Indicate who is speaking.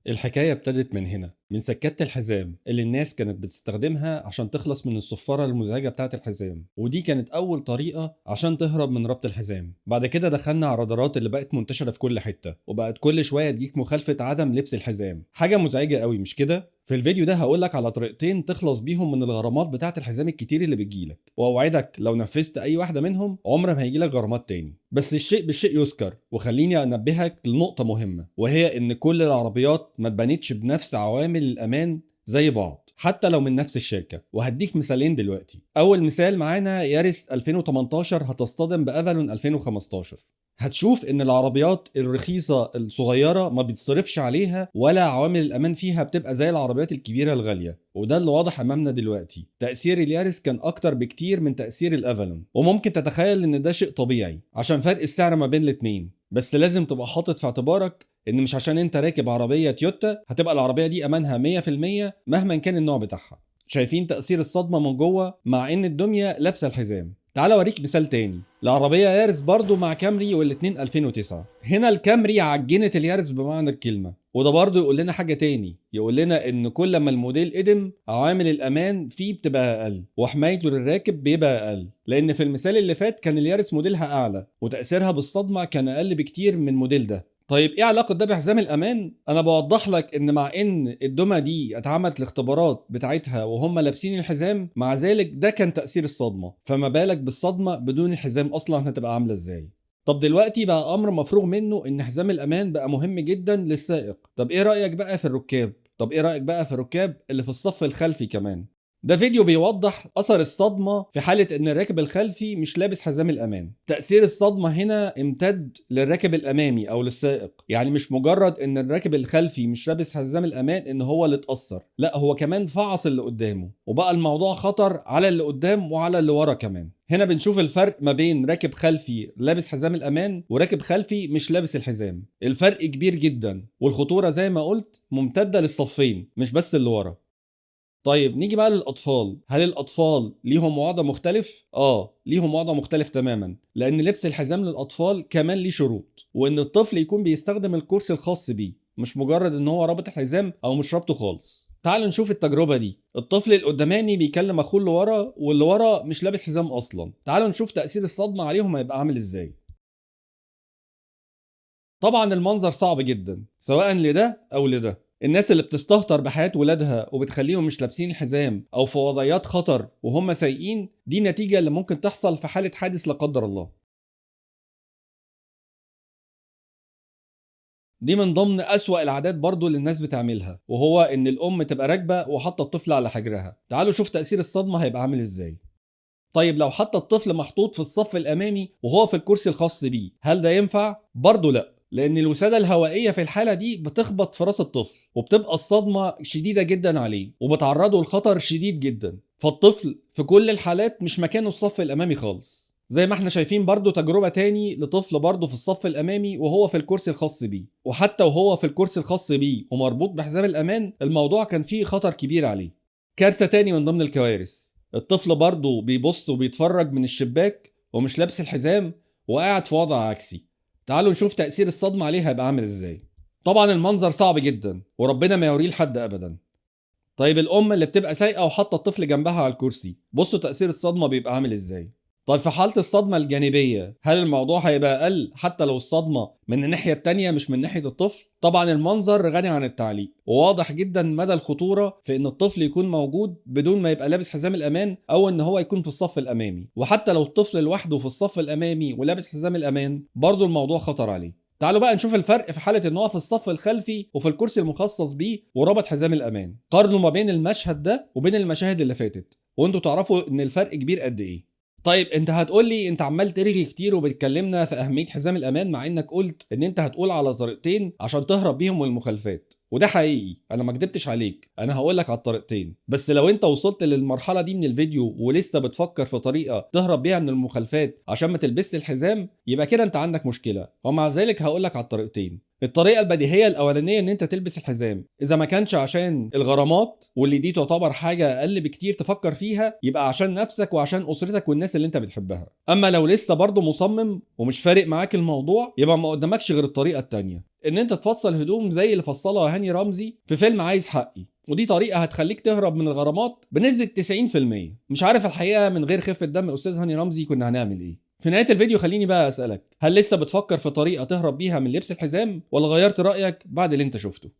Speaker 1: الحكاية ابتدت من هنا، من سكات الحزام اللي الناس كانت بتستخدمها عشان تخلص من الصفارة المزعجة بتاعة الحزام، ودي كانت أول طريقة عشان تهرب من ربط الحزام. بعد كده دخلنا على الرادارات اللي بقت منتشرة في كل حتة، وبقت كل شوية تجيك مخالفة عدم لبس الحزام، حاجة مزعجة قوي مش كده؟ في الفيديو ده هقولك على طريقتين تخلص بيهم من الغرامات بتاعة الحزام الكتير اللي بتجيلك، واوعدك لو نفذت اي واحدة منهم عمر ما هيجيلك غرامات تاني. بس الشيء بالشيء يذكر، وخليني انبهك لنقطة مهمة، وهي ان كل العربيات ما اتبنتش بنفس عوامل الامان زي بعض حتى لو من نفس الشركة. وهديك مثالين دلوقتي. اول مثال معانا يارس 2018 هتصطدم بافالون 2015. هتشوف ان العربيات الرخيصة الصغيرة ما بيتصرفش عليها ولا عوامل الامان فيها بتبقى زي العربيات الكبيرة الغالية، وده اللي واضح امامنا دلوقتي. تأثير اليارس كان اكتر بكتير من تأثير الافالون، وممكن تتخيل ان ده شيء طبيعي عشان فرق السعر ما بين الاتنين. بس لازم تبقى حاطط في اعتبارك ان مش عشان انت راكب عربية تويوتا هتبقى العربية دي امانها 100% مهما كان النوع بتاعها. شايفين تأثير الصدمة من جوه مع ان الدمية لابسة الحزام. تعال اوريك مثال تاني لعربية يارس برضو مع كامري، والاتنين 2009. هنا الكامري عجنت اليارس بمعنى الكلمة، وده برضو يقول لنا حاجة تاني، يقول لنا ان كل ما الموديل قدم عوامل الامان فيه بتبقى اقل وحمايته للراكب بيبقى اقل، لان في المثال اللي فات كان اليارس موديلها اعلى وتأثيرها بالصدمة كان اقل بكتير من الموديل ده. طيب ايه علاقة ده بحزام الامان؟ انا بوضح لك ان مع ان الدمى دي اتعملت الاختبارات بتاعتها وهم لابسين الحزام، مع ذلك ده كان تأثير الصدمة، فما بالك بالصدمة بدون الحزام اصلا هتبقى عاملة ازاي؟ طب دلوقتي بقى امر مفروغ منه ان حزام الامان بقى مهم جدا للسائق. طب ايه رأيك بقى في الركاب؟ طب ايه رأيك بقى في الركاب اللي في الصف الخلفي كمان؟ ده فيديو بيوضح اثر الصدمه في حاله ان الراكب الخلفي مش لابس حزام الامان. تاثير الصدمه هنا امتد للراكب الامامي او للسائق، يعني مش مجرد ان الراكب الخلفي مش لابس حزام الامان ان هو اللي اتاثر، لا هو كمان فعص اللي قدامه، وبقى الموضوع خطر على اللي قدام وعلى اللي ورا كمان. هنا بنشوف الفرق ما بين راكب خلفي لابس حزام الامان وراكب خلفي مش لابس الحزام. الفرق كبير جدا، والخطوره زي ما قلت ممتده للصفين مش بس اللي ورا. طيب نيجي بقى للأطفال. هل الأطفال ليهم وضع مختلف؟ ليهم وضع مختلف تماما، لأن لبس الحزام للأطفال كمان ليه شروط، وإن الطفل يكون بيستخدم الكرسي الخاص بيه، مش مجرد إن هو رابط الحزام أو مش رابطه خالص. تعال نشوف التجربة دي. الطفل القداماني بيكلم أخوه اللي ورا، واللي ورا مش لابس حزام أصلا. تعالوا نشوف تأثير الصدمة عليهم هيبقى عامل إزاي. طبعا المنظر صعب جدا سواء لده أو لده. الناس اللي بتستهتر بحياة ولادها وبتخليهم مش لابسين حزام أو في وضعيات خطر وهم سايقين، دي نتيجة اللي ممكن تحصل في حالة حادث لا قدر الله. دي من ضمن أسوأ العادات برضو اللي الناس بتعملها، وهو إن الأم تبقى راكبة وحاطة الطفل على حجرها. تعالوا شوف تأثير الصدمة هيبقى عامل إزاي. طيب لو حتى الطفل محطوط في الصف الأمامي وهو في الكرسي الخاص بيه، هل ده ينفع؟ برضه لأ، لأن الوسادة الهوائية في الحالة دي بتخبط في راس الطفل، وبتبقى الصدمة شديدة جدا عليه وبتعرضه لخطر شديد جدا. فالطفل في كل الحالات مش مكانه الصف الأمامي خالص. زي ما احنا شايفين برضه تجربة تاني لطفل برضه في الصف الأمامي وهو في الكرسي الخاص بيه، وحتى وهو في الكرسي الخاص بيه ومربوط بحزام الأمان الموضوع كان فيه خطر كبير عليه. كارثة تاني من ضمن الكوارث، الطفل برضه بيبص وبيتفرج من الشباك ومش لابس الحزام وقاعد في وضع عكسي. تعالوا نشوف تأثير الصدمة عليه هيبقى عامل ازاي. طبعا المنظر صعب جدا وربنا ما يوريه لحد ابدا. طيب الام اللي بتبقى سايقه وحاطه الطفل جنبها على الكرسي، بصوا تأثير الصدمة بيبقى عامل ازاي. طيب في حالة الصدمة الجانبية هل الموضوع هيبقى أقل حتى لو الصدمة من الناحية التانية مش من ناحية الطفل؟ طبعا المنظر غني عن التعليق، وواضح جدا مدى الخطورة في ان الطفل يكون موجود بدون ما يبقى لابس حزام الأمان، أو ان هو يكون في الصف الأمامي. وحتى لو الطفل لوحده في الصف الأمامي ولابس حزام الأمان برضه الموضوع خطر عليه. تعالوا بقى نشوف الفرق في حالة ان هو في الصف الخلفي وفي الكرسي المخصص بيه وربط حزام الأمان. قارنوا ما بين المشهد ده وبين المشاهد اللي فاتت وانتوا تعرفوا ان الفرق كبير قد ايه. طيب انت هتقول لي انت عمال ترغي كتير وبتكلمنا في اهميه حزام الامان، مع انك قلت ان انت هتقول على طريقتين عشان تهرب بيهم من المخالفات. وده حقيقي، انا ما كدبتش عليك، انا هقول لك على الطريقتين. بس لو انت وصلت للمرحله دي من الفيديو ولسه بتفكر في طريقه تهرب بيها من المخالفات عشان ما تلبسش الحزام، يبقى كده انت عندك مشكله. ومع ذلك هقول لك على الطريقتين. الطريقه البديهيه الاولانيه ان انت تلبس الحزام، اذا ما كانش عشان الغرامات واللي دي تعتبر حاجه اقل بكتير تفكر فيها، يبقى عشان نفسك وعشان اسرتك والناس اللي انت بتحبها. اما لو لسه برضه مصمم ومش فارق معاك الموضوع، يبقى ما قدامكش غير الطريقه التانيه، ان انت تفصل هدوم زي اللي فصلها هاني رمزي في فيلم عايز حقي، ودي طريقة هتخليك تهرب من الغرامات بنسبة 90%. مش عارف الحقيقة من غير خفة دم أستاذ هاني رمزي كنا هنعمل إيه. في نهاية الفيديو خليني بقى أسألك، هل لسه بتفكر في طريقة تهرب بيها من لبس الحزام، ولا غيرت رأيك بعد اللي انت شفته؟